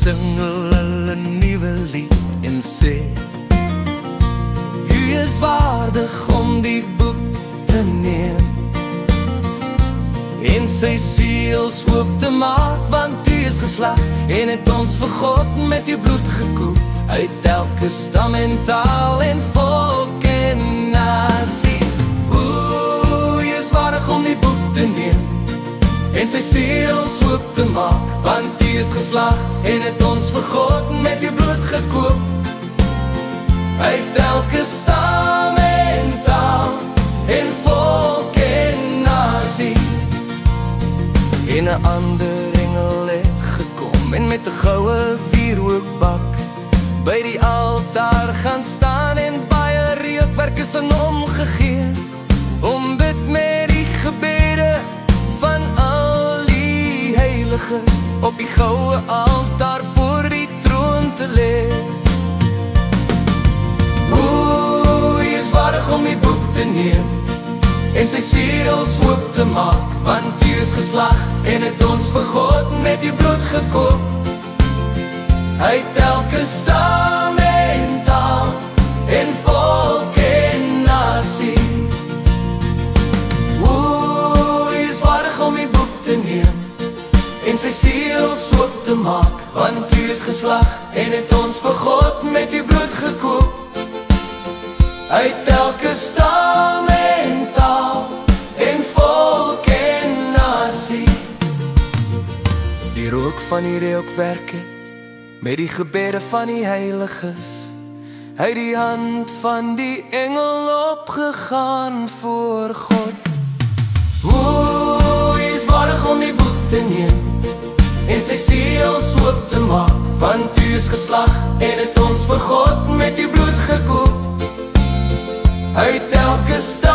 sing hulle nuwe lied en sê: U is waardig om die boek te neem en sy seels oop te maak, want U is geslag en het ons vir God met U bloed gekoop, uit elke stam en taal en volk en nasie. U is waardig om die boek te neem en sy seels oop te maak, want U is geslag en het ons vir God met U bloed gekoop, uit elke stam en taal en volk en nasie. En 'n ander engel het gekom en met 'n goue wierookbak by die altaar gaan staan, en baie reukwerk is aan hom gegee om dit met die gebede van al die heiliges op die goue altaar voor die troon te lê. U is waardig om die boek te neem en sy seels oop te maak, want U is geslag en het ons vir God met U bloed gekoop, uit elke stam en taal en volk en nasie. U is waardig om die boek te neem en sy seels oop te maak, want U is geslag en het ons vir God met U bloed gekoop, uit elke stam en taal en volk en nasie. Die rook van die reukwerk het met die gebede van die heiliges uit die hand van die engel opgegaan voor God. U is waardig om die boek te neem en sy seels oop te maak, want U is geslag en het ons vir God met U bloed gekoop, uit elke stad